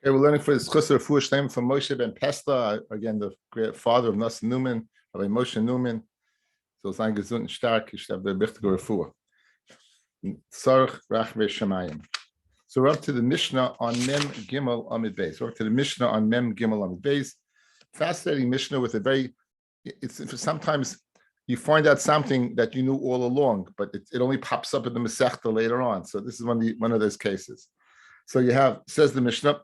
Okay, we're learning for this Chusar Fuhr Shleim from Moshe ben Pesta, again, the great father of Nas Newman, Rabbi Moshe Newman. So it's gesund und stark, ich have the richtige Refuah. Tzarech Rachve Shemayim. So we're up to the Mishnah on Mem Gimel Amid Beis. We're up to the Mishnah on Mem Gimel Amid Beis. Fascinating Mishnah with a very, sometimes you find out something that you knew all along, but it only pops up in the Masechta later on. So this is one of those cases. So you have, says the Mishnah,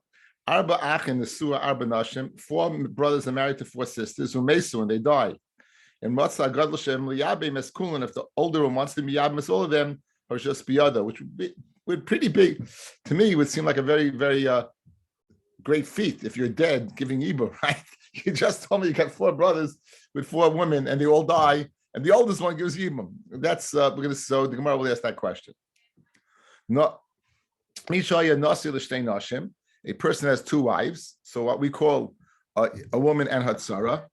Arba Achin Nesua Arba Nashim, 4 brothers are married to 4 sisters who mesu and they die. And Matzah Gadol Shem Liyabe Meskulin, if the older one wants to be Yabmas, all of them are just Biyada, which would pretty big. To me, it would seem like a very, very great feat if you're dead giving Ibur, right? You just told me you got 4 brothers with 4 women and they all die, and the oldest one gives Yibum. That's so the Gemara will ask that question. No, Mishaya Nasi L'Shtei Nashim. A person has 2 wives, so what we call a woman and her tzara,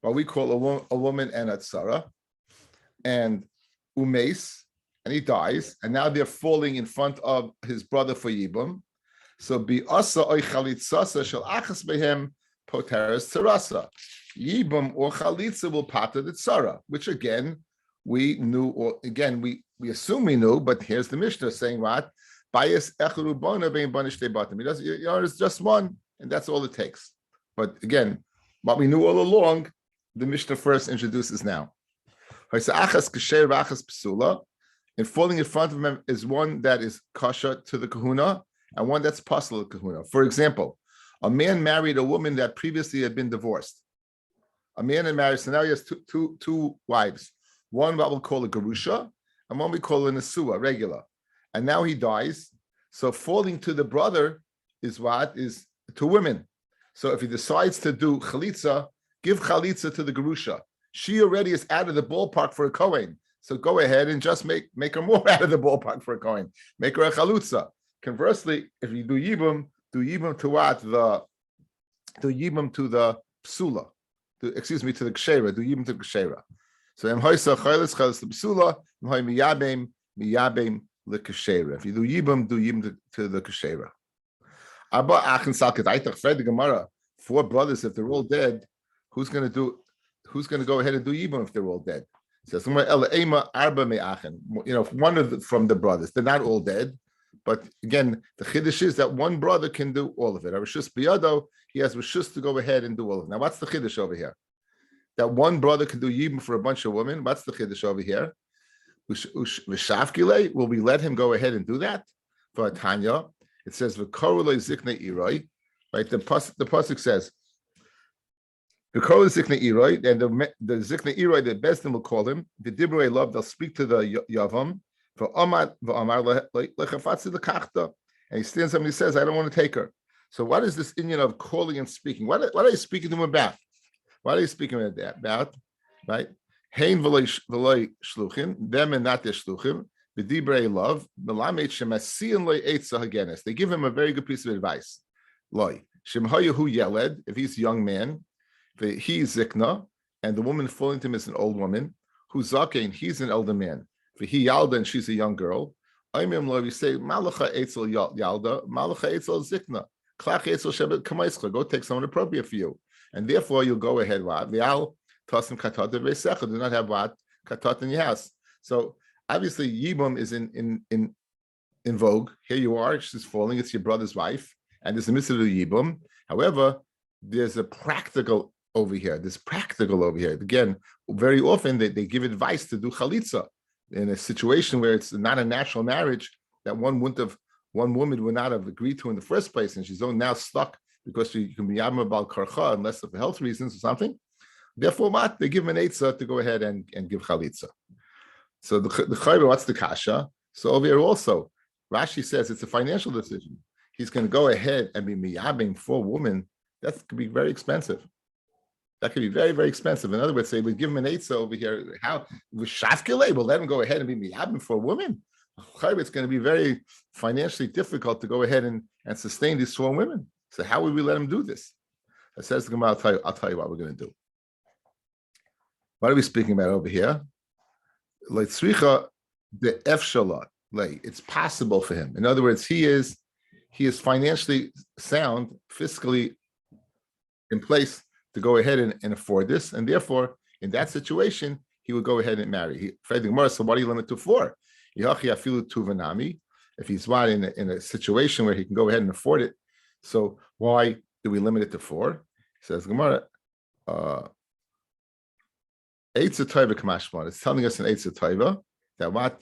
what we call a woman and a tzara, and umes, and he dies, and now they're falling in front of his brother for yibum. So bi asa oy chalitzasa shel achas behem poteres tzarasa. Yibum or chalitza will pater the tzara, which again we knew, or again we assume we knew, but here's the Mishnah saying what? Bias echarubona bein banish tebatim. It's just one, and that's all it takes. But again, what we knew all along, the Mishnah first introduces now. And falling in front of him is one that is kasha to the kahuna and one that's possible to kahuna. For example, a man married a woman that previously had been divorced. A man had married, so now he has two wives. One what we'll call a garusha, and one we call a nesua, regular. And now he dies. So falling to the brother is 2 women. So if he decides to do chalitza, give chalitza to the gerusha. She already is out of the ballpark for a kohen. So go ahead and just make her more out of the ballpark for a kohen. Make her a chalutza. Conversely, if you do yibum to what? Do yibum to the psula. To the kshera. Do yibum to the kshera. So emhoisa chaylis the psula. Emhoy miyabem. If you do yibum to the kashera. Abba achin salket aitach fed the Gemara. 4 brothers, if they're all dead, who's going to go ahead and do yibum if they're all dead? It says arba me'achin. One from the brothers. They're not all dead, but again, the chiddush is that one brother can do all of it. Rishus biyado, he has rishus to go ahead and do all of it. Now, what's the chiddush over here? That one brother can do yibum for a bunch of women. What's the chiddush over here? Will we let him go ahead and do that? For Tanya, it says v'korulei zikne iroi. Right, the pasuk says v'korulei zikne iroi, and the zikne iroi, the Bezdin will call him. The dibrei love, they'll speak to the yavam. For Omar lechafatzi lekachta, and he stands up and he says, "I don't want to take her." So, what is this Indian of calling and speaking? What are you speaking to him about? What are you speaking about? Right? Hein v'loy shluchim, them and not their shluchim. B'dibrei love, melamed shemasiyan loy eitza hagenes. They give him a very good piece of advice. Loy shemhayu hu yeled, if he's a young man, he zikna, and the woman falling to him is an old woman. Hu zakein, he's an elder man. He yalda, and she's a young girl. Aimim lo, we say malacha eitzel yalda, malacha eitzel zikna. Klach eitzel shebet kamaischa. Go take someone appropriate for you, and therefore you'll go ahead. What Tasim katat v'secha, do not have what katat in your house. So obviously yibum is in vogue. Here you are, she's falling. It's your brother's wife, and there's a mitzvah of yibum. However, there's a practical over here. Again, very often they give advice to do chalitza in a situation where it's not a natural marriage that one woman would not have agreed to in the first place, and she's now stuck because she can be yabma bal karcha unless for health reasons or something. Therefore, what? They give him an eitzah to go ahead and give chalitza. So the chayra, what's the kasha? So over here also, Rashi says it's a financial decision. He's going to go ahead and be miyabing 4 women. That could be very expensive. That could be very, very expensive. In other words, they would give him an eitzah over here. How with shafkele, we'll let him go ahead and be miyabing 4 women. It's going to be very financially difficult to go ahead and sustain these 4 women. So how would we let him do this? It says the Gemara, I'll tell you what we're going to do. What are we speaking about over here? It's possible for him. In other words, he is he is financially sound, fiscally in place to go ahead and afford this, and therefore, in that situation, he would go ahead and marry. So what do you limit to 4? If he's in a situation where he can go ahead and afford it, so why do we limit it to 4? Says Gemara, Eitz Taiva Kamashman. It's telling us in Eitz Taiva that what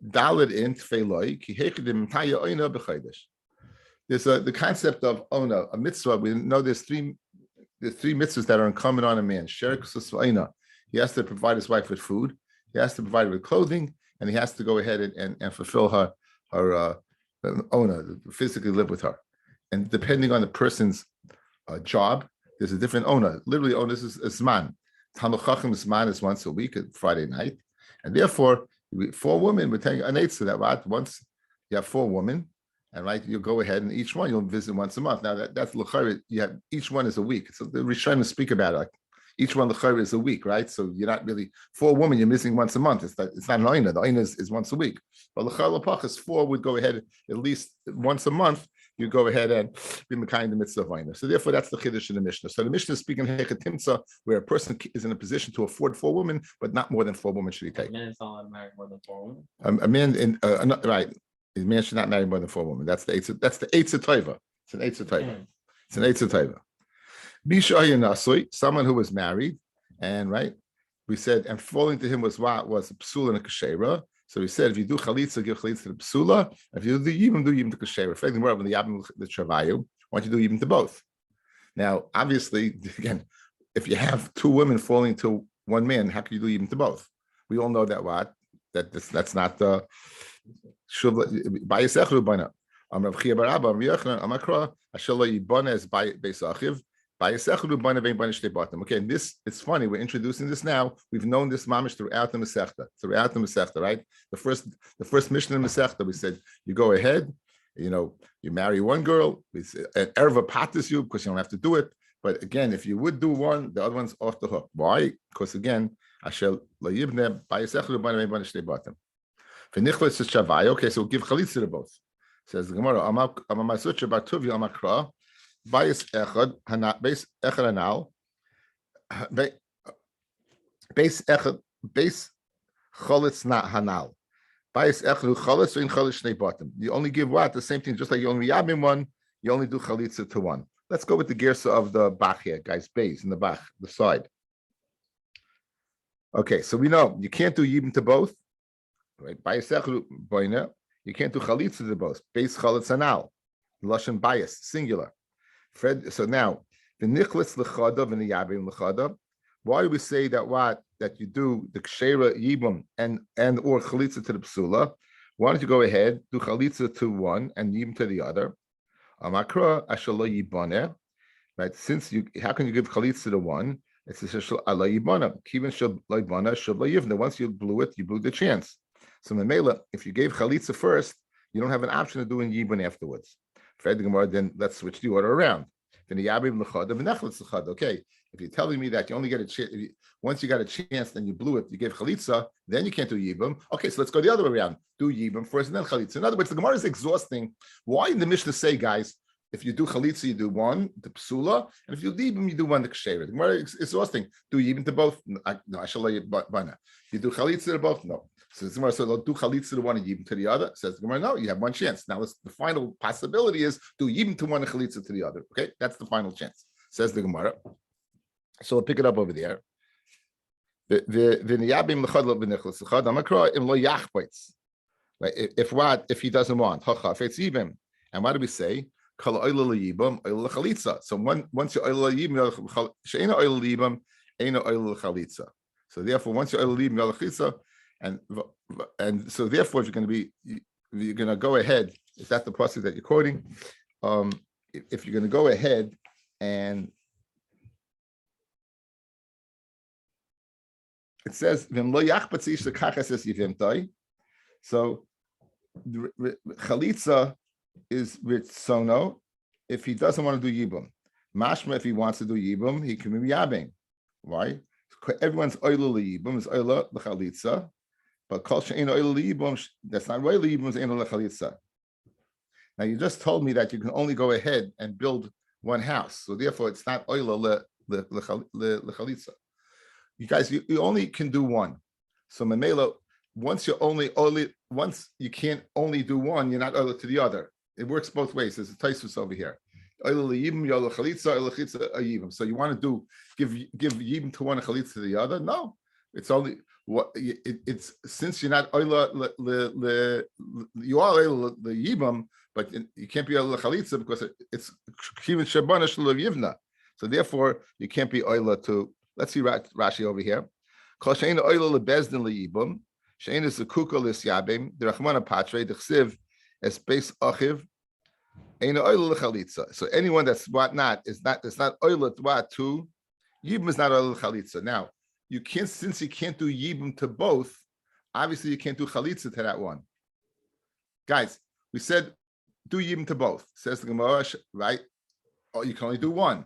Dalid in Tfeloi ki hechidim taya oina b'chaydesh. There's the concept of ona, a mitzvah. We know there's three mitzvahs that are incumbent on a man. Sherik susvaina. He has to provide his wife with food. He has to provide her with clothing, and he has to go ahead and fulfill her ona, physically live with her. And depending on the person's job, there's a different ona. Literally, ona is a zman. Talmud Chacham zman is once a week, Friday night, and therefore 4 women. We're telling an eitzah that right, once you have 4 women, and right, you go ahead and each one you'll visit once a month. Now that's l'chayr. You have each one is a week. So the Rishonim speak about it. Like each one l'chayr is a week, right? So you're not really 4 women. You're missing once a month. It's not an oina. The oina is once a week. But l'chayr l'pachas 4 would go ahead at least once a month. You go ahead and be mekayim the mitzvah of oina. So therefore, that's the chiddush in the Mishnah. So the Mishnah is speaking hechatimtza, where a person is in a position to afford 4 women, but not more than 4 women should he take. A man is not married more than 4 women. A man in right. A man should not marry more than 4 women. That's the Eitz Taiva. It's an Eitz Taiva. It's an Eitz Taiva. Bisha Nasui, someone who was married, and right, we said, and falling to him was what was a psula and a kashera. So we said, if you do chalitza, give chalitza to the psula. If you do yibum to kashera. If anything more of the yabim the travayu, why don't you do yibum to both? Now, obviously, again, if you have 2 women falling to 1 man, how can you do yibum to both? We all know that that's not the Bayisechru bana. Rav Chia bar Abba, Rav Yochanan, Amakra, Ashelo Yibana is Bayisachiv, Bayisechru bana vein bana shtei batim. Okay, and this it's funny. We're introducing this now. We've known this mamish throughout the Masechta, right? The first Mishnah in Masechta, we said you go ahead, you marry 1 girl, we said, and erva patis you because you don't have to do it. But again, if you would do 1, the other one's off the hook. Why? Because again, Ashel Layibne Bayisechru bana vein bana shtei batim. Okay, so we'll give chalitza to both. Says the Gemara, Amamasutcha Bartuvia Amakra, Bayis Echad, Base Echad Anal, Base Echad, Base Chalitz not Hanal. Bayis Echad Chalitz in Chalitz Shnei Bottom. You only give what? The same thing, just like you only yabim 1, you only do chalitza to 1. Let's go with the gersa of the Bach here, guys, base in the Bach, the side. Okay, so we know you can't do yibim to both. Right, you can't do chalitza to both. Base chalitz anal, lashon bias, singular. Fred. So now the nichlis lechada and the yabim lechada. Why do we say that you do the kshera yibum and or chalitza to the psula? Why don't you go ahead do chalitza to 1 and yibum to the other? Amakra ashalo yibane. Right, since how can you give chalitza to 1? It's a ala yibana. Kivin shel yibana shel yivna. Once you blew it, you blew the chance. So Memela, if you gave chalitza first, you don't have an option of doing yibun afterwards. Then let's switch the order around. Then the yabim l'chada v'nechletz l'chada. Okay, if you're telling me that you only get a chance, once you got a chance, then you blew it, you gave chalitza, then you can't do yibum. Okay, so let's go the other way around. Do yibum first and then chalitza. In other words, the Gemara is exhausting. Why in the Mishnah say, guys, if you do chalitza, you do 1, the psula, and if you do yibum, you do 1, the kshera. The Gemara is exhausting. Do yibum to both? No, I shall let you bana. You do chalitza to both? No. So the Gemara said, do chalitza to 1 and yibum to the other. Says the Gemara, no, you have 1 chance. Now the final possibility is do yibum to 1 and chalitza to the other. Okay, that's the final chance. Says the Gemara. So we'll pick it up over there. If he doesn't want, and what do we say? So once you chalitza. So therefore, once you chalitza, and so therefore, if you're going to go ahead. Is that the process that you're quoting? If you're going to go ahead and it says, so chalitza is with sono if he doesn't want to do yibum. Mashma, if he wants to do yibum, he can be yabbing. Why? Everyone's oila liyibum is oila l'chalitza, but kol she'ein oila liyibum, that's not oila liyibum is ein oila l'chalitza. Now you just told me that you can only go ahead and build one house, so therefore it's not oila lechalitza. You guys, you only can do one. So Mamela, once you can't only do one, you're not oila to the other. It works both ways. There's a taisus over here. So you want to give yibum to one and chalitza to the other? No, it's only it's since you're not oila you are oila the yibum, but you can't be oila chalitza because it's kivin shabana shalav yivna. So therefore you can't be oila to. Let's see Rashi over here. Kol shein oila lebezdin leyibum shein is the kuka lisyabim the rachmana patre the chsiv es beis achiv. So anyone that's what not is not it's not oila what to yibum is not oila chalitza. Now you can't, since you can't do yibum to both, obviously you can't do chalitza to that one. Guys, we said do yibum to both. Says the Gemara, right? Oh, you can only do one.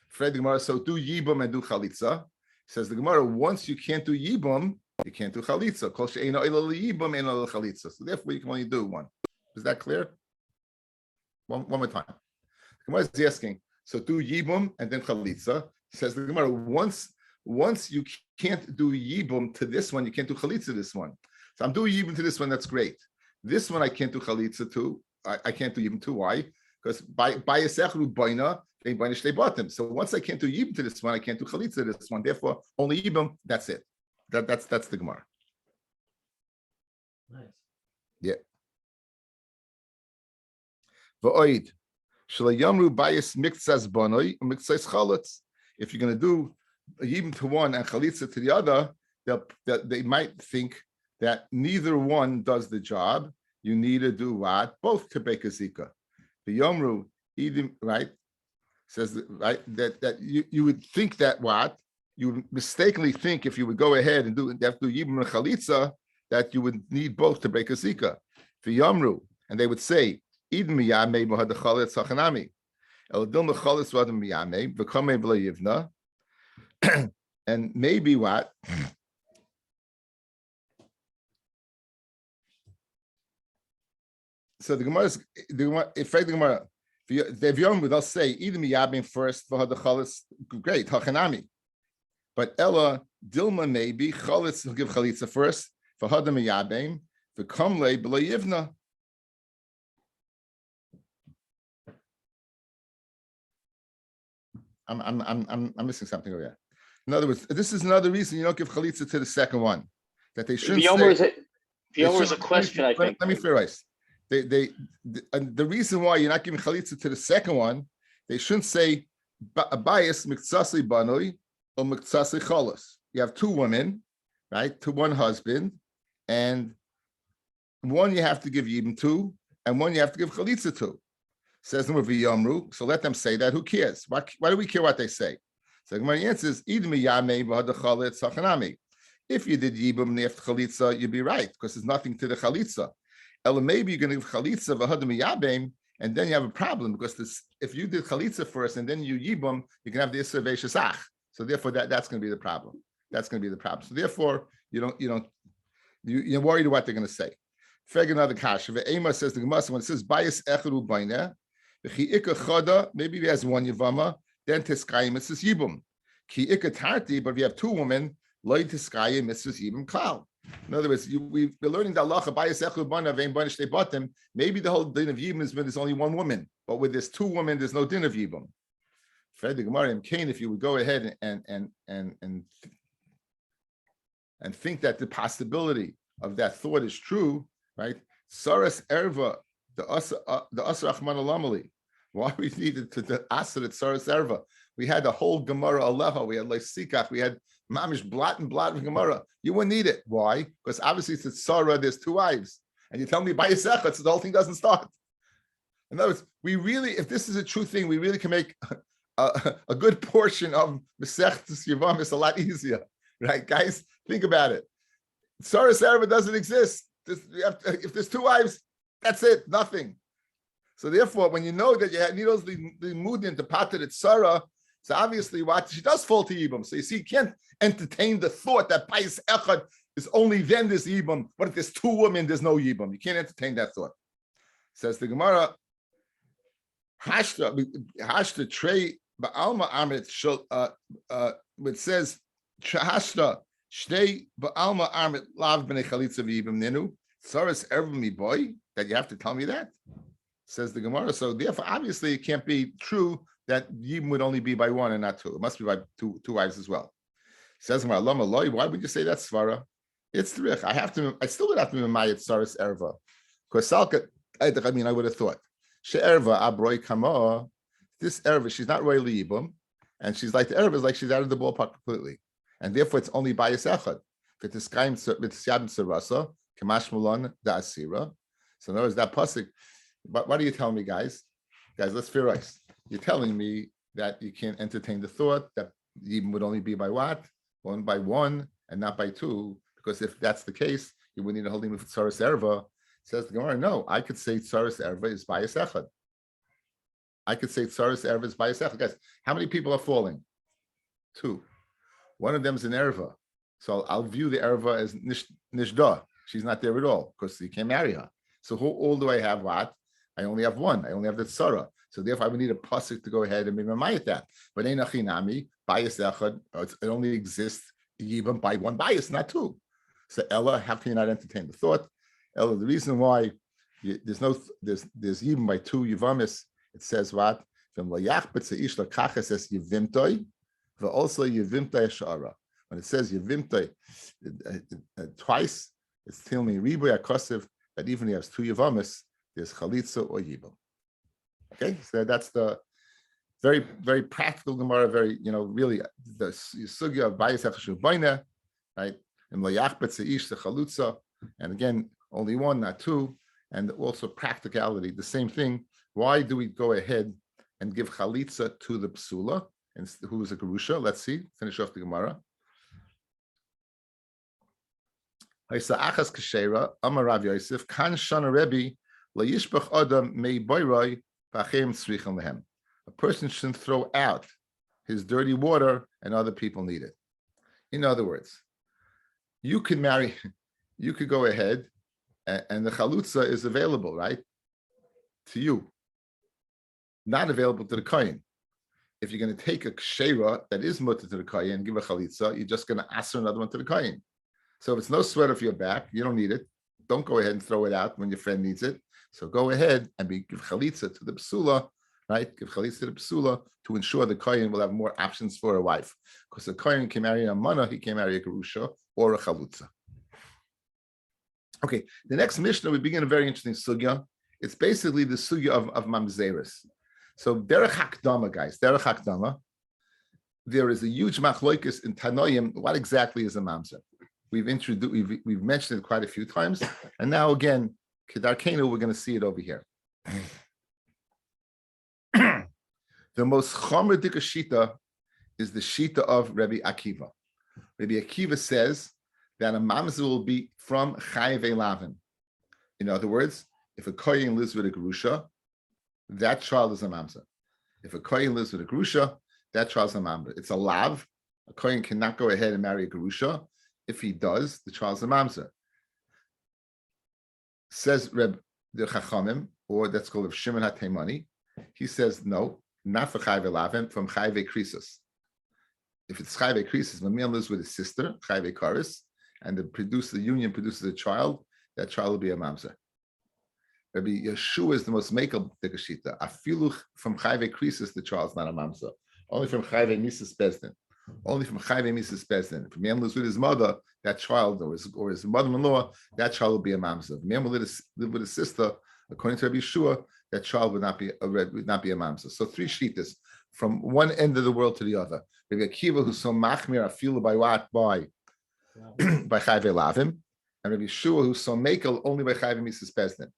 Fred the Gemara, so do yibum and do chalitza. Says the Gemara, once you can't do yibum, you can't do chalitza. Kol she'eino oila liyibum eino oila chalitza. So therefore you can only do one. Is that clear? One more time. The Gemara is asking, so do yibum and then chalitza. Says the Gemara, once you can't do yibum to this one, you can't do chalitza to this one. So I'm doing yibum to this one, that's great. This one I can't do chalitza to. I can't do yibum to. Why? Because by yesechru boina, they boina shtei bottom. So once I can't do yibum to this one, I can't do chalitza to this one. Therefore, only yibum, that's it. That's the Gemara. Nice. Yeah. V'oid shelo yamru bayis miktzas bonoi miktzas chalutz. If you're going to do yibum to one and chalitza to the other, they might think that neither one does the job. You need to do what? Both to bake a zika. The yomru, right, says right that you would think that what? You would mistakenly think if you would go ahead and have to do yibum and chalitza, that you would need both to bake a zika. The yomru, and they would say, Idin miyamei mohad chaletz hachanami. El dil mechalutz vadam miyamei v'kamei v'lo yivna. And maybe what? So the Gemara is if the Gemara, the Yevamot they'll say either miyabim first for the chaletz, great hachanami, but Ella Dilma maybe chaletz will give chalitza first for hadam miyabim the kamlei below yivna. I'm missing something over here. In other words, this is another reason you don't give chalitza to the second one. That they shouldn't say. V'yomer is a question, I think. Let me theorize. The reason why you're not giving chalitza to the second one, they shouldn't say bias miktsasi banoi or miktsasi chalos. You have two women, right? To one husband, and one you have to give yibum to, and one you have to give chalitza to. Says the Yomru, so let them say that. Who cares? Why do we care what they say? So my answer is, if you did yibum after chalitza, you'd be right because there's nothing to the chalitza. Ella, maybe you're going to give chalitza v'hadam yabim, and then you have a problem because if you did chalitza first and then you yibum, you can have the isra ve'shesach. So therefore, that's going to be the problem. That's going to be the problem. So therefore, you're worried what they're going to say. Feg another kasha. Ve'ema says the Gemara when it says bias echeru baineh. Maybe he has one Yevama, then Tiskayim Mrs. Yibum. Ki Tarti, but if you have two women, Lloyd Tiskayim Mrs. Yibum Klal. In other words, we've been learning that Allah bottom. Maybe the whole din of Yibum is when there's only one woman, but with there's two women, there's no din of Yibum. Fred the Gemara and Cain, if you would go ahead and think that the possibility of that thought is true, right? Saras Erva. The Asr Achman Alamali. Why we needed to Asr at Saras Erva? We had the whole Gemara Aleha. We had Leisikach. We had Mamish Blot and Gemara. You wouldn't need it. Why? Because obviously it's Sarah. There's two wives, and you tell me by Yisechet, so the whole thing doesn't start. In other words, we really, if this is a true thing, we really can make a good portion of Masechtas Yevamot a lot easier, right, guys? Think about it. Saras Erva doesn't exist. If there's two wives. That's it, nothing. So therefore, when you know that you need those the mudin to pater it Sarah, so obviously what she does fall to Yibam. So you see, you can't entertain the thought that Pais Echad is only then there's Yibam, but if there's two women, there's no Yibam. You can't entertain that thought. Says the Gemara, Hashta trey ba'alma amit shul. It says hashta shtei ba'alma amit lav b'nei chalitza v'yibim ninu tsaras ever mi boy. That you have to tell me that, says the Gemara. So therefore, obviously, it can't be true that yibim would only be by one and not two. It must be by two wives as well. Says Gemara, Lama loy. Why would you say that svara? It's trich. I still would have to be mayit tsaras erva. Because salka, I would have thought. She'erva abroi kama, this erva, she's not royally yibum, and she's like the erva is like she's out of the ballpark completely, and therefore it's only bias echad. V'tiskayim v'tisyabim sarasa kamash mulon da'asira. So in other words, that pasuk. But what are you telling me, guys? Guys, let's fear us. You're telling me that you can't entertain the thought that yibum would only be by what? One by one and not by two, because if that's the case, you would need a holding with tsaras erva. Says the Gemara, no, I could say tsaras erva is bias echad. I could say tsaras erva is bias echad. Guys, how many people are falling? Two. One of them is an erva. So I'll view the erva as nishda. She's not there at all because you can't marry her. So who all do I have what? I only have one. I only have the tzara. So therefore I would need a pasuk to go ahead and be mamayat that. But ein achinami, bias echad, it only exists even by one bias, not two. So Ella, how can you not entertain the thought? Ella, the reason why there's even by two Yevamis, it says what? When it says Yevimtoi twice, it's telling me Riboy Akosiv that even if he has two Yevamis, there's Chalitza or Yibam. Okay, so that's the very, very practical Gemara, very, really the sugya of Bayis Efeshu Baina, right? And again, only one, not two, and also practicality, the same thing. Why do we go ahead and give chalitza to the psula, and who is a gerusha? Let's see, finish off the Gemara. Amar Rav Yosef, kan shana Rabbi layishbach adam mei boyroi v'achem tzrichim lehem. A person shouldn't throw out his dirty water, and other people need it. In other words, you could go ahead, and the chalutza is available, right, to you, not available to the kohen. If you're going to take a kshera that is mutter to the kohen and give a chalitza, you're just going to ask another one to the kohen. So if it's no sweat off your back, you don't need it. Don't go ahead and throw it out when your friend needs it. So go ahead and give chalitza to the psula, right? Give chalitza to the psula to ensure the kohen will have more options for a wife. Because the kohen can marry a mana, he can marry a gerusha or a chalutza. Okay, the next Mishnah, we begin a very interesting sugya. It's basically the sugya of mamzeris. So derech hakdama, guys, derech hakdama, there is a huge machloikis in Tanoim. What exactly is a mamzer? We've mentioned it quite a few times, and now again, kedarkenu, we're going to see it over here. The most chomer dika shita is the shita of Rabbi Akiva. Rabbi Akiva says that a mamzer will be from chayve lavin. In other words, if a kohen lives with a gerusha, that child is a mamzer. If a kohen lives with a gerusha, that child is a mamzer. It's a lav. A kohen cannot go ahead and marry a gerusha. If he does, the child is a mamzer. Says Reb the Chachamim, or that's called Reb Shimon HaTeimani. He says no, not for chayve lavin, from chayve krisus. If it's chayve krisus, when man lives with his sister, chayve karis, and the union produces a child, that child will be a mamzer. Rabbi Yeshua is the most makel dekashita. Afilu from chayve krisis, the child's not a mamzer. Only from chayve mises bezdin. Only from chayve mises bezdin. If a man lives with his mother, that child, or his mother-in-law, that child will be a mamzer. If a man will live with his sister, according to Rabbi Yeshua, that child would not be a mamzer. So three shitas from one end of the world to the other. Rabbi Akiva, who's so machmir afilu by what? By chayve lavim, and Rabbi Yeshua, who's so makel only by chayve mises bezdin.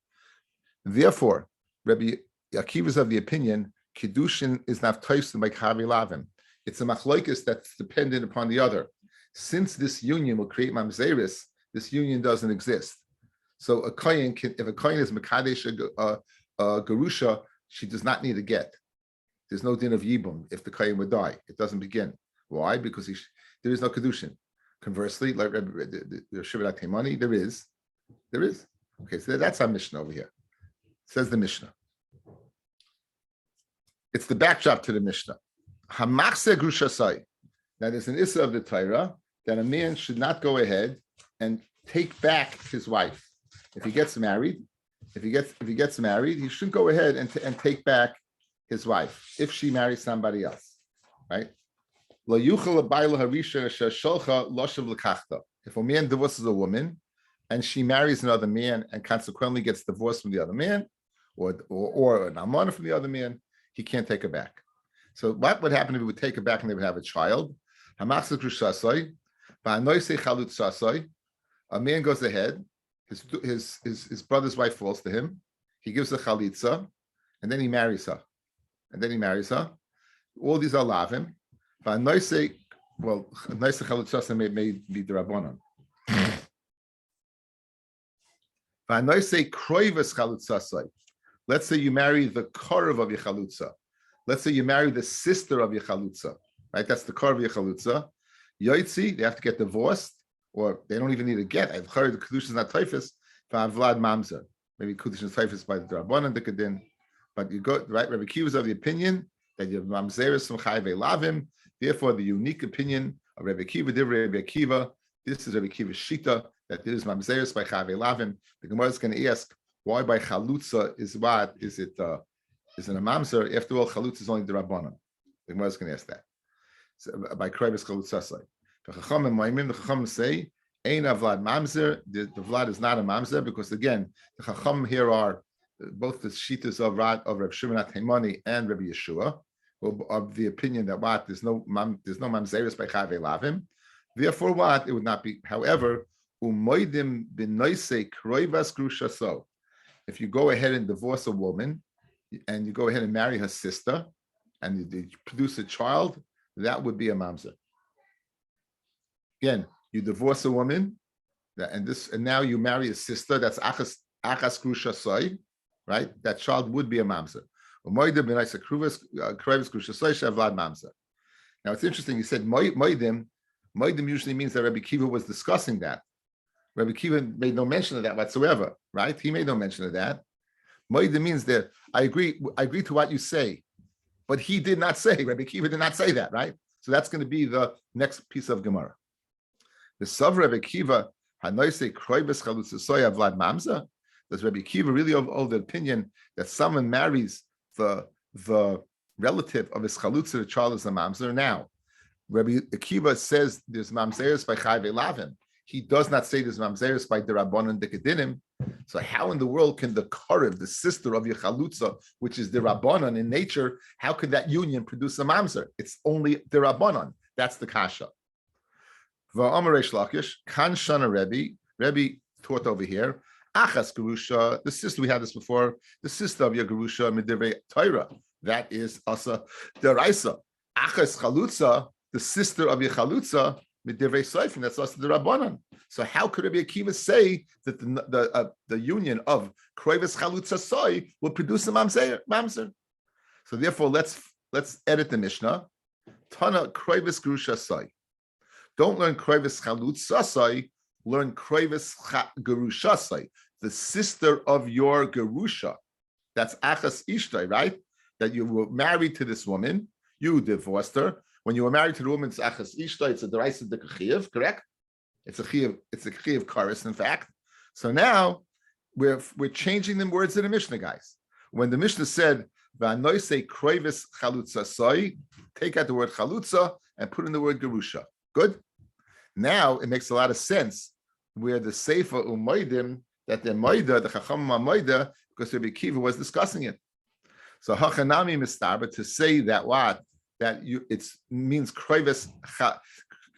Therefore, Rabbi Akiva is of the opinion kiddushin is not toisin by chayve lavim. It's a machloikis that's dependent upon the other. Since this union will create mamzeris, this union doesn't exist. So a kohen if a kohen is mekadesh gerusha, she does not need a get. There's no din of yibum if the kohen would die. It doesn't begin. Why? Because there is no kedushin. Conversely, like the Shivrat Taimani, there is. Okay, so that's our Mishnah over here. Says the Mishnah. it's the backdrop to the Mishnah. Hamachse grushasai. Now there's an issa of the Torah that a man should not go ahead and take back his wife. If he gets married, he shouldn't go ahead and take back his wife if she marries somebody else, right? If a man divorces a woman and she marries another man and consequently gets divorced from the other man, or an almana from the other man, he can't take her back. So what would happen if he would take her back and they would have a child? A man goes ahead, his brother's wife falls to him, he gives her chalitza, and then he marries her. All these are lavim. Well, noise chalitza may be the rabbanon. Let's say you marry the korov of your chalutza. Let's say you marry the sister of your chalutza, right? That's the korov of your chalutza. Yoitzi, they have to get divorced, or they don't even need to get. I've heard the kedusha is not typhus. Vlad mamzer, maybe kedusha is typhus by the rabbanon dekadin. But you go right. Rabbi Kiva is of the opinion that you have mamzeres from chayve lavim. Therefore, the unique opinion of Rabbi Kiva, Rabbi Kiva, this is Rabbi Kiva's shita that there is mamzeres by chayve lavim. The Gemara is going to ask why by chalutza is what? Is it a mamzer? After all, chalutza is only the rabbanon. The Gemara is going to ask that. So, by krayves chalutza say. The Chacham say ein avlad mamzer. The vlad is not a mamzer because again the Chacham here are both the shitas of Reb Shimon HaTeimani and Rabbi Yeshua of the opinion that what there's no mamzeres by chayve lavim. Therefore, what it would not be. However, umoidim b'noisei kroivas grushaso. If you go ahead and divorce a woman, and you go ahead and marry her sister, and you produce a child, that would be a mamzer. Again, you divorce a woman, and now you marry a sister. That's achas grushasoi, right? That child would be a mamzer. Now it's interesting. You said moidim. Moidim usually means that Rabbi Kiva was discussing that. Rabbi Kiva made no mention of that whatsoever, right? He made no mention of that. Moidim means that I agree to what you say, but he did not say. Rabbi Kiva did not say that, right? So that's going to be the next piece of Gemara. The Sav Rabbi Kiva hanoise kroibes chalutzasoy avlad mamza. Does Rabbi Kiva really hold the opinion that someone marries the relative of his chalutza, the child is a mamzer? Now, Rabbi Akiva says there's mamzeres by chayve lavim. He does not say there's mamzeres by the rabbanon dekadinim. So how in the world can the korev, the sister of your chalutza, which is the rabbanon in nature, how could that union produce a mamzer? It's only the rabbanon. That's the kasha. Va'amar Reish Lakish, kan shana Rebbe taught over here. Achas gerusha, the sister, we had this before, the sister of your gerusha midivrei Torah. That is asa deraisa. Achas chalutza, the sister of your chalutza midivrei seifin. That's asa the rabbanon. So how could Rabbi Akiva say that the union of kroivus chalutza soy will produce a mamzer? So therefore, let's edit the Mishnah. Tana kroivus gerusha soy. Don't learn kroivus chalutza soy. Learn kroivus gerusha soy. The sister of your gerusha. That's achas ishtai, right? That you were married to this woman, you divorced her. When you were married to the woman, it's achas ishtai. It's a deraisa de chiyuv, correct? It's a chiyuv karis, in fact. So now we're changing the words in the Mishnah, guys. When the Mishnah said va'noisei kroivus chalutza soy, take out the word chalutza and put in the word gerusha. Good. Now it makes a lot of sense where the seifa umoidim that the moida, the chacham moida, because Rabbi Kiva was discussing it. So hachanami mistarba to say that what that it means kroivus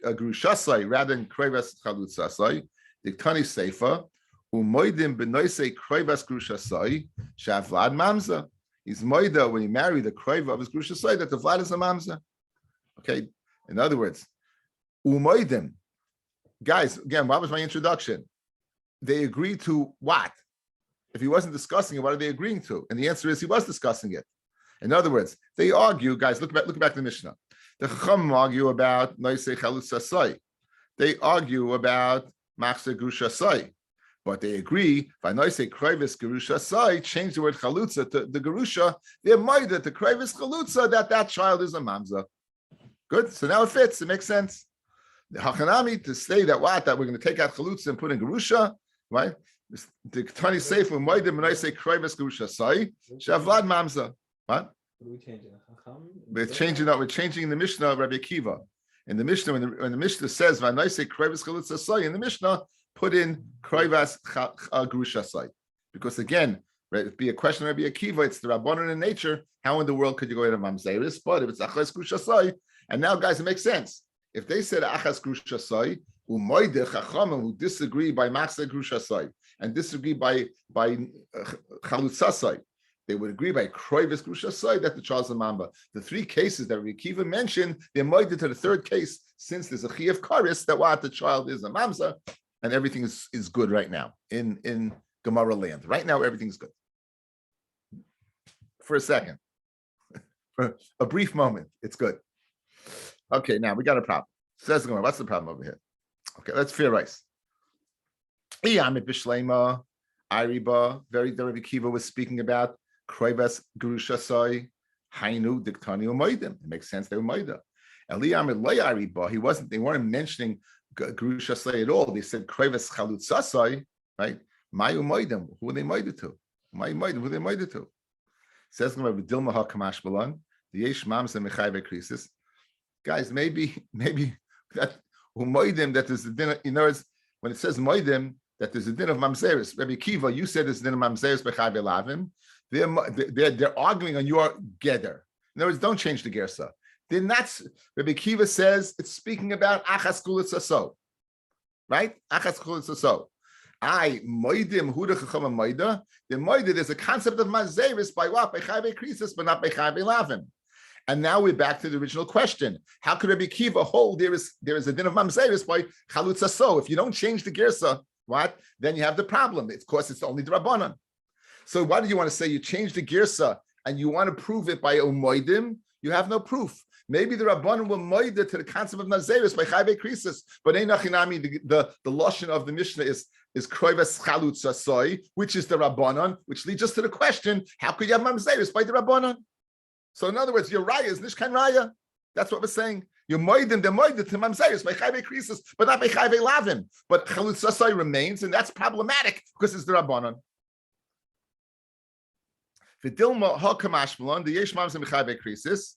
grushasai rather than kroivus chalutzasai. Diktani seifa umoidim benoisei kroivus grushasai shavlad mamza. He's moida when you marry the kroiva of his grushasai that the vlad is a mamza. Okay, in other words, umoidim. Guys, again, what was my introduction? They agreed to what? If he wasn't discussing it, what are they agreeing to? And the answer is he was discussing it. In other words, they argue, guys, look back to the Mishnah. The Chacham argue about Noisei Chalutza Soy. They argue about Machse Grusha Soy. But they agree, if I say Krayvis Gerusha Sai, change the word Chalutza to the Gerusha, they're Maida to Krayvis Chalutza that child is a Mamza. Good. So now it fits. It makes sense. The Hachanami to say that that we're going to take out Chalutza and put in Gerusha, right? The Tani Seif when Maida when I say Krayvis Gerusha Sai, Shavlad Mamza. What? What are we changing? We're changing the Mishnah of Rabbi Akiva. In the Mishnah, when the Mishnah says, when I say Krayvis Chalutza Sai, in the Mishnah, put in Krayvas Gerusha Sai. Because again, it'd be a question of Rabbi Akiva, it's the Rabbanon in nature, how in the world could you go into Mamzeris? But if it's Achas Gerusha Sai, and now guys, it makes sense. If they said Achas Gerusha Sai, Umoide Chachamim who disagree by Machzeh Gerusha Sai, and disagree by Chalutza Sai, they would agree by Krayvis Gerusha Sai that the child's a Mamba. The three cases that Rabbi Akiva mentioned, they're moided to the third case, since there's a Chiyuv Karis, that the child is a Mamza, and everything is good right now in Gemara land. Right now, everything's good. For a second, for a brief moment, it's good. Okay, now we got a problem. Says the Gemara, what's the problem over here? Okay, let's fear rice. Iyamit b'shleima, Ariba, the Rabbi Akiva was speaking about Krayvas Gerusha Sai, Hainu Diktani Umaydim. It makes sense they were Maida. Eliyamit loy Ariba, they weren't mentioning Gerusha Sai at all. They said Krayvas Chalutza Sai, right? Mayu Maidim, who are they Maida to? Mayu Maidim, who are they Maida to? Says Gemara, Dilma HaKamash Balan, the Yesh Mamsa Mechayve Krisis. Guys, maybe that Umaydim, that there's a din, when it says Maidim, that there's a din of Mamzeris. Rabbi Akiva, you said there's a din of Mamzeris Bechayve Lavim. They're arguing on your Geder. In other words, don't change the Gersa. Then that's Rabbi Akiva says it's speaking about Achas Kulitza So, right? Achas Kulitza So. I Moidim Huda Chachama Moida. The Moida, there's a concept of Mazeris by what? By Chayve Krisis, but not by Chayve Lavim. And now we're back to the original question. How could Rabbi Akiva hold there is a din of Mamzeris by Chalutza So? If you don't change the Gersa, what? Then you have the problem. Of course, it's only the Rabbanon. So why do you want to say you change the Gersa and you want to prove it by Umoidim? You have no proof. Maybe the Rabbanon were moida to the concept of Nazeris by Chayve Krisis, but Einachinami, the lashon of the Mishnah is Krayvas Chalutza Sai, which is the Rabbanon, which leads us to the question: how could you have Mamzeris by the Rabbanon? So in other words, your raya is Nishkan raya. That's what we're saying. You're moidim, they're moidim to Mamzeris by Chayve Krisis, but not by Chayve Lavim. But Chalutza Sai remains, and that's problematic because it's the Rabbanon. V'dilma hakamash malon the yesh mamzeh mechayve krisis.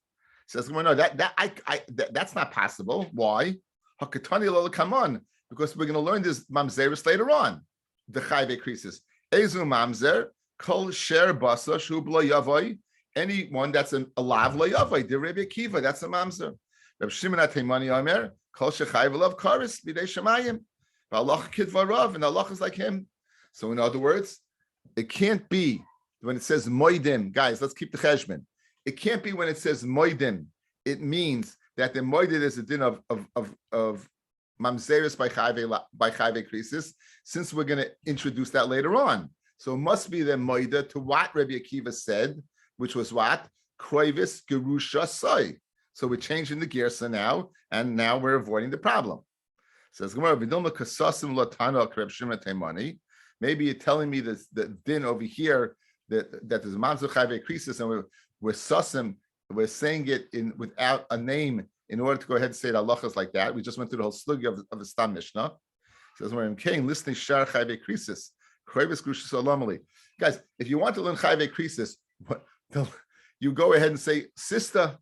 Says, well, no, that's not possible. Why? Hakatani lo come on, because we're going to learn this mamzeris later on. The chayve krisis. Ezu mamzer kol sher basa shu b'lo yavai. Anyone that's a lav lo yavai. The Rabbi Akiva, that's a mamzer. Reb Shimon HaTeimani Omer kol shechayv lav karis b'dei shemayim. Allah kidvarav, and Allah is like him. So in other words, it can't be when it says moidim. Guys, let's keep the cheshbon. It can't be when it says moidim. It means that the moidim is a din of mamzeris by chayve krisis, since we're going to introduce that later on. So it must be the moida to what Rabbi Akiva said, which was what? Krayvis Gerusha Sai. So we're changing the gersa now, and now we're avoiding the problem. Says Gemara, V'dilma kasasim latana Reb Shimon Teimani. Maybe you're telling me that the din over here that there's mamzer chayve krisis, and we're sussing, we're saying it without a name in order to go ahead and say the halachas like that. We just went through the whole slug of the Stam Mishnah. It says we're in Cain listening shar chayve krisis, krayvis grusha salamali. Guys, if you want to learn chayve krisis, you go ahead and say sister.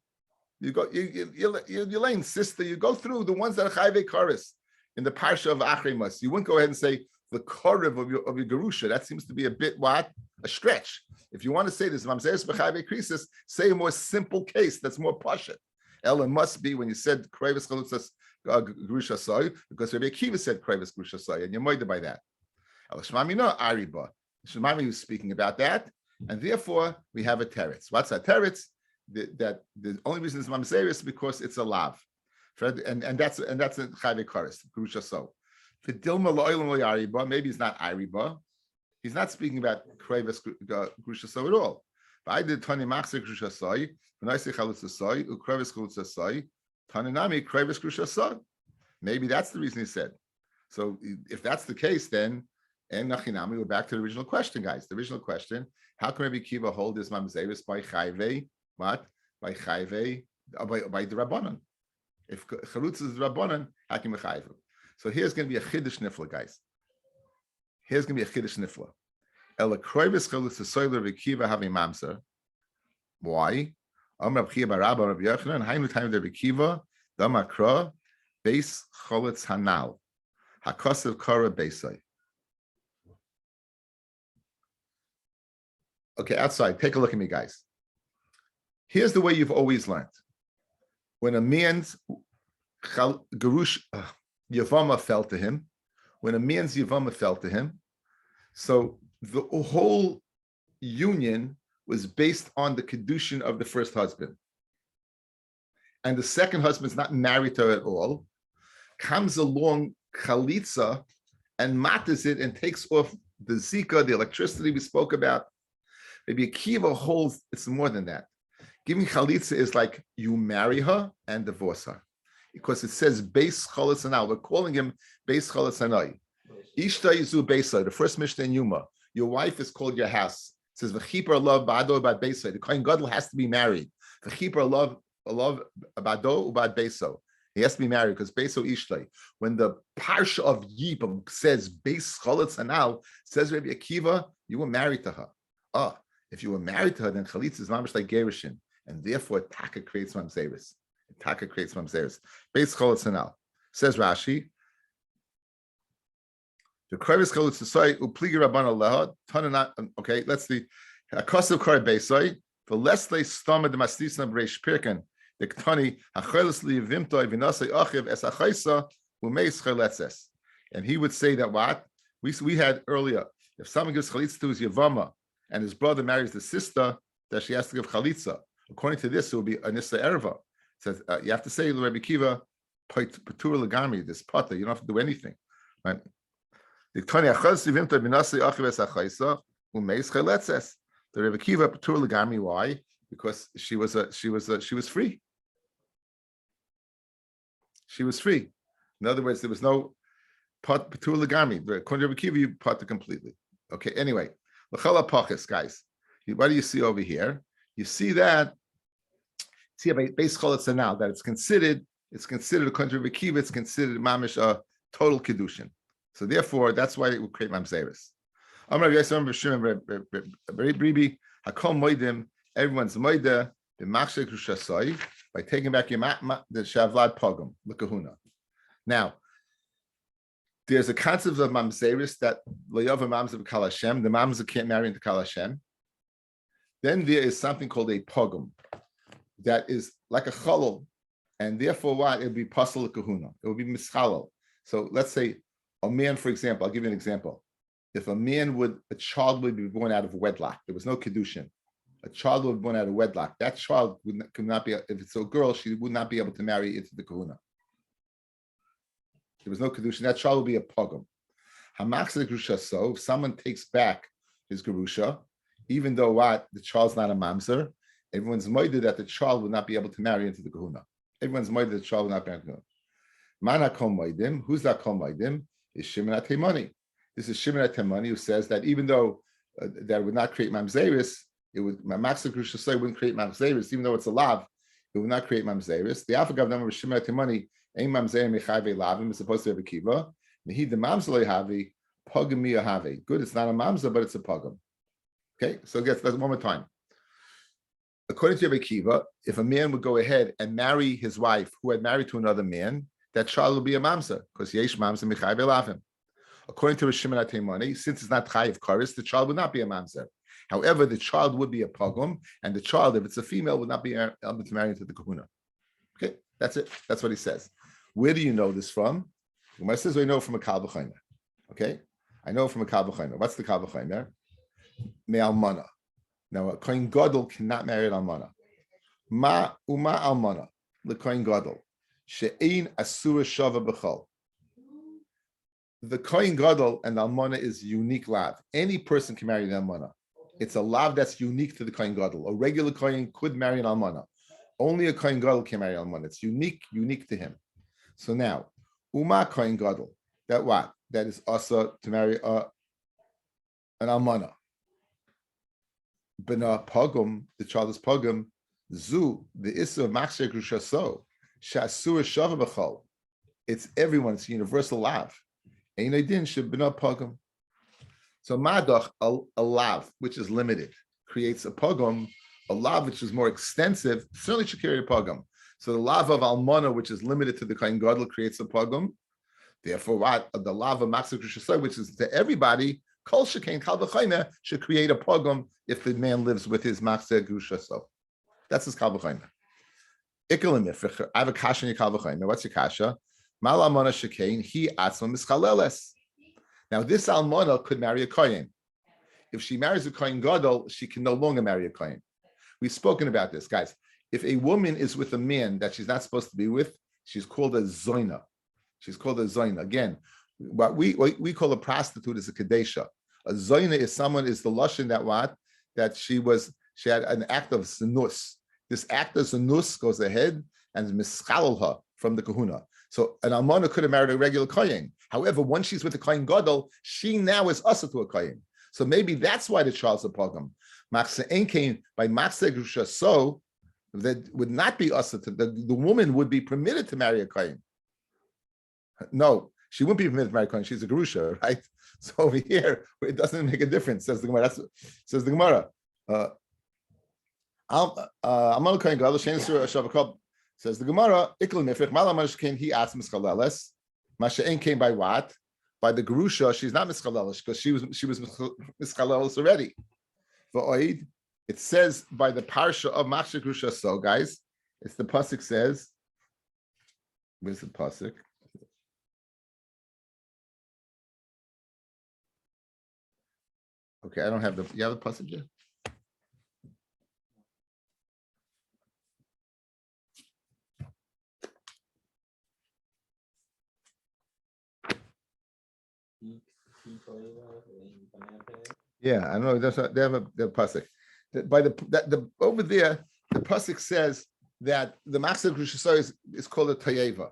You go, you're laying sister. You go through the ones that are chayve karis in the parsha of Achrimas. You wouldn't go ahead and say the korev of your gerusha. That seems to be a bit what? A stretch. If you want to say this, mamzeres b'chayve krisis, say a more simple case that's more pashut. Ella must be when you said krayvis chalutzas gerusha sai, because Rabbi Akiva said krayvis gerusha sai, and you're moida by that. El shmami no ariba. Shmami was speaking about that, and therefore we have a teretz. What's that teretz? That the only reason it's mamzeres is because it's a lav, and that's a chayve karis gerusha so. Maybe he's not Ariba. He's not speaking about Krayvas Grusha So at all. But I did Tani Machzer Grusha Sai, when I say Chalutza Sai, Krayvas Chalutza Sai, Tani Nami Krayvas Grusha Sai. Maybe that's the reason he said. So if that's the case, then And Nachinami, we're back to the original question, guys. The original question: how can Rabbi Kiva hold his mamzeris by chayve? What by chayve? By the rabbanon. If charutz is the rabbanon, how can we chayve? So here's going to be a chiddush nifla, guys. Here's going to be a chiddush nifla. El kroivis charutz soiler Rabbi Kiva having mamzer. Why? Rabbi Kiva Rabba Rabbi Yochanan Hainu time Rabbi Kiva Damakra Beis Cholitz Hanal Hakosav Kara Beisai. Okay, outside, take a look at me, guys. Here's the way you've always learned. When a man's Garush Yevamot fell to him, when a man's Yevamot fell to him, so the whole union was based on the kedushin of the first husband. And the second husband's not married to her at all, comes along chalitza and matters it and takes off the zika, the electricity we spoke about. Maybe Akiva holds it's more than that. Giving chalitza is like you marry her and divorce her. Because it says beis chalitza. We're calling him beis chalitza. Ishta yizu beisa, the first Mishnah in Yuma. Your wife is called your house. It says v'chipar love ba'ado ba'ad beisa. The kohen gadol has to be married. V'chipar love ba'ado ba'ad beso. He has to be married because beso ishtay. When the parsha of Yibam says beis chalitz anal, says Rabbi Akiva, you were married to her. If you were married to her, then chalitz is mamish like gerushin, and therefore taka creates mamzeris. Taka creates mamzeris. Beis chalitz anal. Says Rashi. The krevis chalutz tosai upligi rabban aleha tanana. Okay, let's see. Hakosav kar beisai for less they stomach the mastisna breish pirken the ktani hachelis liyivimtoi v'nasei achiv es achaisa umeis chaletzes. And he would say that what we had earlier. If someone gives chalitza to his yavama and his brother marries the sister, that she has to give chalitza. According to this, it will be anissa erva. It says you have to say Rabbi Kiva patur legami this pata. You don't have to do anything, right? The Rebbe Kiva patur legami. Why? Because she was free. She was free. In other words, there was no patur legami. According to Rebbe Kiva, you pata completely. Okay. Anyway, l'chala pachis, guys. What do you see over here? You see that. See beis cholitz now that it's considered according to Rebbe Kiva, it's considered mamish a total kedushin. So therefore, that's why it would create mamzeris. Everyone's moide by taking back your the shavlad pogum l'kahuna. Now, there's a concept of mamzeris that loyav mamzer kal Hashem. The mamzer can't marry into kal Hashem. Then there is something called a pogum that is like a chalal, and therefore what? It would be pasal l'kahuna. It would be mischalal. So let's say a man, for example, I'll give you an example. If a child would be born out of wedlock, there was no kedushin. A child would be born out of wedlock. That child could not be, if it's a girl, she would not be able to marry into the kahuna. There was no kedushin. That child would be a pogum. Hamax gerusha. So if someone takes back his gerusha, even though the child's not a mamzer, everyone's moided that the child would not be able to marry into the kahuna. Everyone's moided that the child would not be able to marry. Mana kol moidim. Who's that kol moidim? Is Shimon HaTeimani. This is Shimon HaTeimani who says that even though that would not create mamzeris, it would Maxim Krusha wouldn't create mamzeris, even though it's a lav, it would not create mamzeris. The Afagav number of Shimon HaTeimani, Ein Mamzer Mechayve Lavim is supposed to have a kiva. Nehid the mamzer lehavi pogam miyahave. Good, it's not a mamzer, but it's a pogam. Okay, so that's one more time. According to Rabbi Kiva, if a man would go ahead and marry his wife who had married to another man, that child will be a mamzer because yesh mamzer mechayve lavim. According to Shimon HaTeimani, since it's not chayiv karis, the child would not be a mamzer. However, the child would be a pogum, and the child, if it's a female, would not be able to marry into the kahuna. Okay, that's it. That's what he says. Where do you know this from? Gemara says we know from a kal v'chomer. Okay, I know from a kal v'chomer. What's the kal v'chomer? Me'almana. Now, a kohen gadol cannot marry an almana. Ma uma almana lekohen gadol she'ein asura shava b'chol. The kohen gadol and the almana is unique lav. Any person can marry the almana. It's a lav that's unique to the kohen gadol. A regular kohen could marry an almana. Only a kohen gadol can marry an almana. It's unique to him. So now, uma kohen gadol. That what? That is also to marry a an almana. Bena pogum, the child is pogum. Zu, the issa of machshir grushaso, shasur shava b'chol. It's everyone. It's universal lav. Ein idin shebena pogum. So madach a lav which is limited creates a pogum. A lav which is more extensive certainly should carry a pogum. So the lav of almana which is limited to the kohen gadol creates a pogum. Therefore, what the lav of machshir grushaso, which is to everybody, kol shekain kal v'chayna, should create a pogum if the man lives with his machshir grushaso. That's his kal v'chayna. Ikelim I have a kasha in your kal v'chayna. What's your kasha? Mal almana shekain he atzma mischaleles. Now this almana could marry a kohen. If she marries a kohen gadol, she can no longer marry a kohen. We've spoken about this, guys. If a woman is with a man that she's not supposed to be with, she's called a zoina. She's called a zoina. Again, what we call a prostitute is a kadesha. A zoina is someone is the lashon that she had an act of zinus. This act of zinus goes ahead and mischalel her from the kahuna. So an almana could have married a regular kohen. However, once she's with the kohen gadol, she now is usher to a kohen. So maybe that's why the child's a pogum. Machse enkein by machse grusha so that would not be usher to the woman would be permitted to marry a kohen. No, she wouldn't be permitted to marry a kohen. She's a grusha, right? So over here, it doesn't make a difference. Says the Gemara. Says the Gemara. Amal kohen gadol shein sur shavakol. Says the Gemara. Ikol nefich malamash came he asked mischaleles. Masha'en came by what? By the grusha. She's not mischaleles because she was mischaleles already. V'oid. It says by the parsha of machshir grusha. So guys, it's the pasuk says. Where's the pasuk? Okay, I don't have the. You have the pasuk here? Yeah, I know. That's they have the pasuk. By the over there, the pasuk says that the machshir grusha is called a tayeva.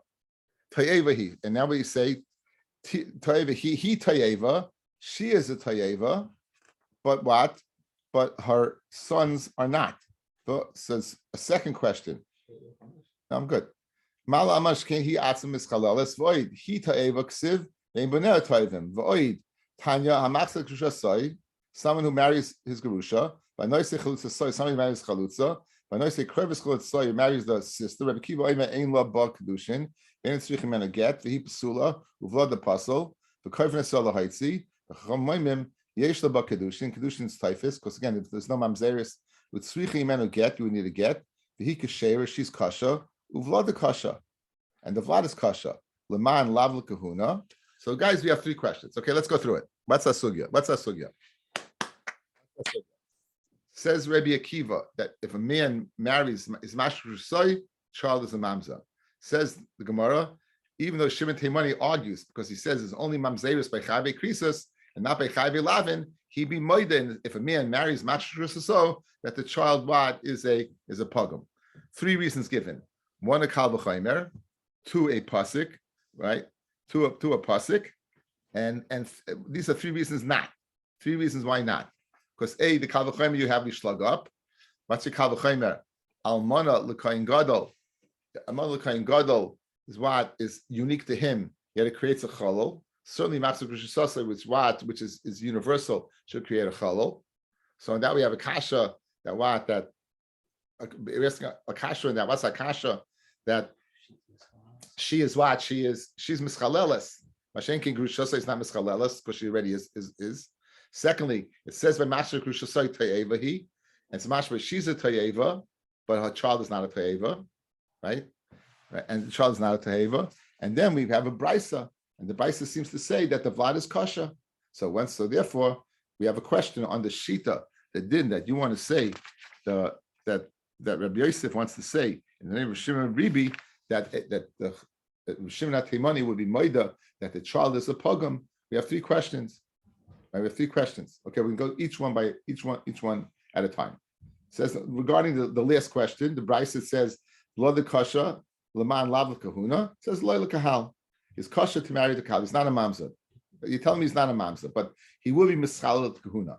Tayeva he, and now we say tayeva he tayeva. She is a tayeva. But what? But her sons are not. So says a second question. No, I'm good. Mala amash ken he atzim mischaleles void he ta'eva ksiv vein b'ner ta'evim void Tanya hamachzek grusha soy someone who marries his grusha by noisei chalutza soy someone who marries chalutza by noisei krevis chalutza soy marries the sister Rabbi Kiva oime ein la ba kedushin vein tzrichim men a get v'hi psula uvlad the puzzle v'koyfen esol haitzi v'chamoimim yesh la ba kedushin kedushin's typhus because again if there's no mamzeris with tzrichim men a get you would need a get v'hi kasher she's kasha uvlad the kasha and the vlad is kasha leman lav kahuna. So guys, we have three questions. Okay, let's go through it. What's a sugya? Says Rabbi Akiva that if a man marries his mashru soy, child is a mamza. Says the Gemara, even though Shimon Teimani argues because he says it's only mamzerus by chayve krisus and not by chayve lavin, he be moiden if a man marries mashru so that the child what is a pogum. Three reasons given: one a kal v'chaymer, two a pasik, right? To a pasuk, and these are three reasons why not. Because a the kal v'chaymer you have shlug up. What's your kal v'chaymer? Almana l'kayin gadol. Almana l'kayin gadol is what is unique to him. Yet it creates a chalal. Certainly, machzor grusha which is universal, should create a chalal. So in that we have a kasha that we're asking a kasha in that. What's a kasha that? She is what? She's mischaleles. Mashenkin grusha is not mischaleles because she already is. Secondly, it says by mashra grusha tayeva he, and it's mashra she's a tayeva, but her child is not a tayeva, right? And the child is not a tayeva. And then we have a brisa, and the brisa seems to say that the vlad is kasha. So therefore we have a question on the shita that you want to say that Rabbi Yosef wants to say in the name of Shimon Rabbi. That the Shimon Teimani would be moida that the child is a pogum. We have three questions. Right? We have three questions. Okay, we can go each one at a time. It says regarding the last question, the Bryce says lo the kasha leman lav kahuna. It says lo kahal. He's kasha to marry the kahal. He's not a mamza. You tell me he's not a mamza, but he will be mischal kahuna.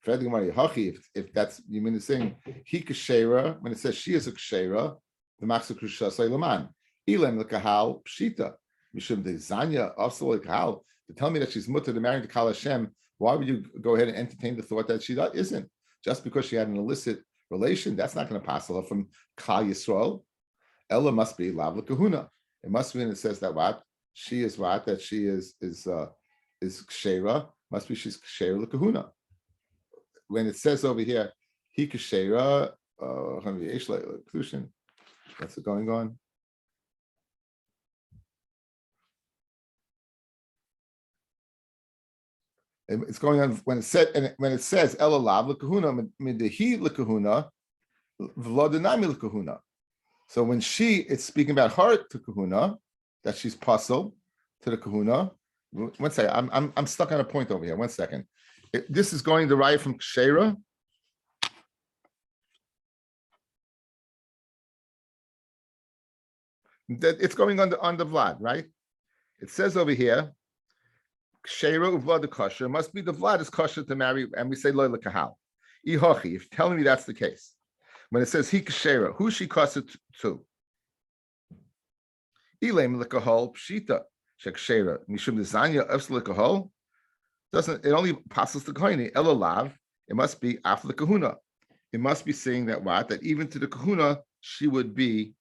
If that's you mean to saying he kashera when it says she is a kashera, the maxu kusha saylaman ilem lekahal pshita mishum de zanya also lekahal to tell me that she's mutter to marry to Kal Hashem. Why would you go ahead and entertain the thought that she isn't? Just because she had an illicit relation, that's not going to pass her from Kal Yisrael. Ella must be lav lekahuna. It must be when it says that what she is what that she is kashera must be she's kashera lekahuna. When it says over here, he kashera, what's it going on? It's going on when it says Ela lav lekahuna midehi lekahuna v'lodanami lekahuna. So when it's speaking about her to kahuna, that she's puzzle to the kahuna. One second, I'm stuck on a point over here. 1 second. This is going derived from kshera. It's going on the vlad, right? It says over here, kshera uvlad kosher must be the vlad is kosher to marry, and we say loy lekahal. Ihochi, if telling me that's the case, when it says he kshera, who's she kosher to? Ilem lekahol pshita shekshera mishum dezanya of lekahol. Doesn't it only passes the kohini elalav? It must be after the kahuna. It must be saying that what that even to the kahuna she would be.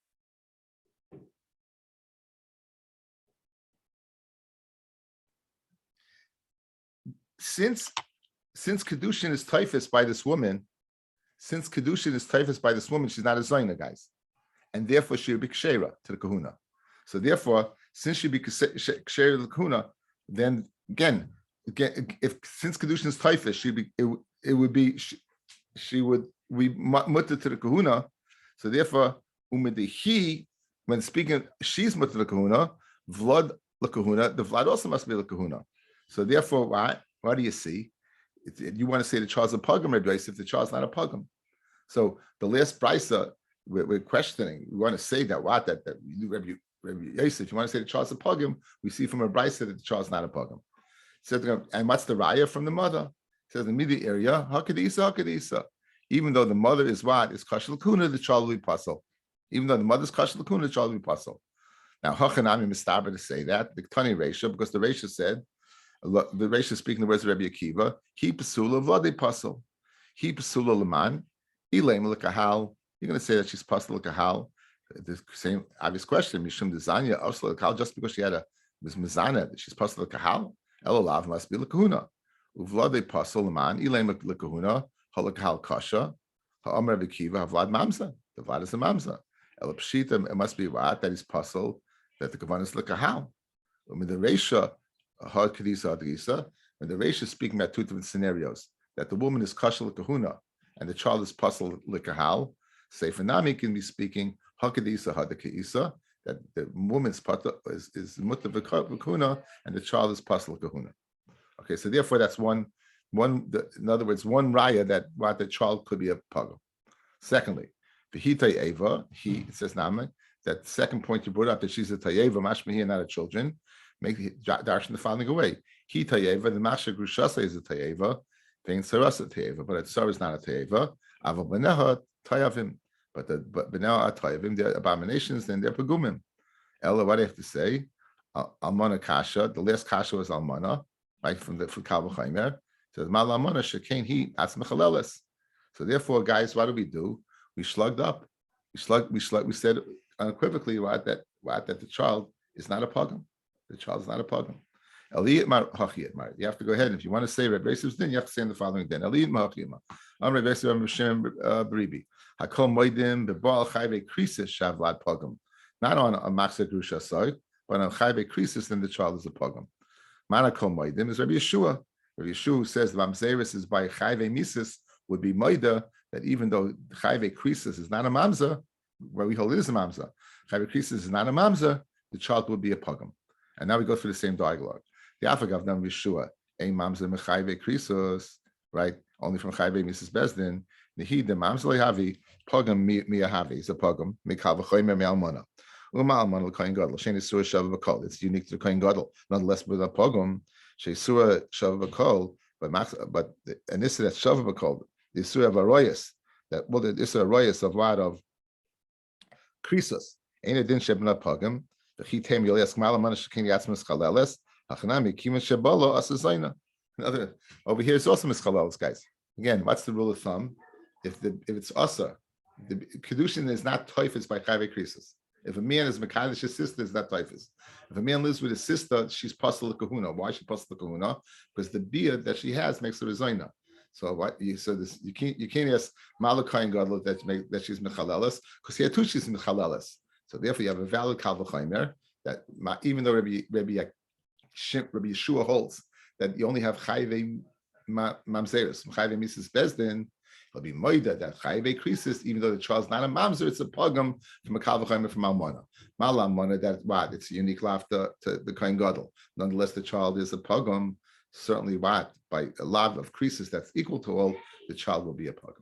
Since kedushin is typhus by this woman, she's not a zayna, guys, and therefore she would be kshera to the kahuna. So therefore, since she be kshera to the kahuna, then again, if since kedushin is typhus, she would be mutter to the kahuna. So therefore, umidihi when speaking, she's mutter to the kahuna. Vlad lekahuna, the vlad also must be lekahuna. So therefore, what do you see? You want to say the child's a pugum, Rabbi Yosef, if the child's not a pugum. So the last brisa we're questioning. We want to say that Rabbi Yosef, you want to say the child's a pugum, we see from a brisa that the child's not a pugum. So, and what's the raya from the mother? It says in the immediate area, hakadisa. Even though the mother is kashal kuna, the child will be puzzle. Even though the mother's kashal kuna, the child will be puzzle. Now, hachanami mistaber to say that the Tani Reisha, because the Reisha said, the Reisha speaking the words of Rabbi Akiva, he pasula vade puzzle, he pasula leman, ilem lekahal. You're going to say that she's puzzle lekahal. The same obvious question, mishum dezanya osla lekahal, just because she had was mizana, she's puzzle lekahal. Elolav must be lekahuna. Uvlade puzzle leman, ilem lekahuna, halakahal kasha, ha'amar Rabbi Akiva, havlad mamza. The vlad is a mamza. Elapshita, it must be what that is puzzle, that the kavan is lekahal. I mean, the Reisha, hard kadisa adrisa, when the Reisha is speaking about two different scenarios, that the woman is kashal kahuna and the child is puzzle likahal. Sefer Nami can be speaking hakadisa hadakaisa, that the woman's pata is mutta kahuna and the child is puzzle kahuna. Okay, so therefore that's one. In other words, one raya that what the child could be a pugum. Secondly, v'hitay eva, it says Nami, that second point you brought up that she's a tayeva, mashma here, not a children. Make darshan the following away. He tayeva, the masha grushasa is a tayeva, vein sarasa tayeva, but a tsar is not a tayeva. Aval beneha tayavim, but beneha are tayavim, they're abominations, then they're pagumim. Ella, what do I have to say? Almana kasha, the last kasha was almana, right from Kal V'Chaimer. Says mal almana shekain he atzmechaleles. So therefore, guys, what do? We slugged up. We said unequivocally that the child is not a pugum. The child is not a pugum. You have to go ahead. And if you want to say Rabbi Yosef's din, you have to say in the following din. I'm Rabbi Yosef Baribi. Hakol moedim bebal chayve krisis shavlad pugum. Not on a maxer grusha side, but on chayve krisis, then the child is a pugum. Manakol moedim is Rabbi Yeshua. Rabbi Yeshua says the mamzeris is by chayve mises would be moida, that even though chayve krisis is not a mamza, where we hold it is a mamza, chayve krisis is not a mamza, the child would be a pugum. And now we go through the same dialogue. The Afagav Nam Yeshua, Ein Mamza Mechayve Krisos, right? Only from Chayve Mrs. Bezdin. Nehi the Mamza Lehavi, Pogam Miyahavi, is a Pogam, Mikal V'choyme Me'almona. Uma Almona L'Koyin Gadol, Shein Yisura Shav V'kol. It's unique to the Koyin Gadol, nonetheless with a Pogam, Sheisura Shav V'kol, and this is that Shavah called the Isur of Aroyas, that the Isur Aroyas of what of Krisus. Ain't a din shebna pagam. The chitem yolesk malaman shekin yatzmas chaleles. Hachanami kiman shebalo asazayna. Another over here is also mischaleles, guys. Again, what's the rule of thumb? If it's asa, the kedushin is not toifus by chayve krisus. If a man is mekadosh his sister, it's not typhus. If a man lives with his sister, she's pasal kahuna. Why is she pasal kahuna? Because the beard that she has makes her a zayna. So what you can't ask Malakai Gadol that she's mechalelas because he had two she's mechalelas. So therefore you have a valid kalvachaymer that even though Rabbi Yeshua holds that you only have chayve mamzeres, chayve mises bezdin. It'll be moida that chayve krisis, even though the child's not a mamzer, it's a pogum from a kalvachaymer from almana. Malamana, that what? It's a unique laughter to the kain gadol. Nonetheless, the child is a pogum. Certainly, what by a lot of krisis that's equal to all, the child will be a pogum.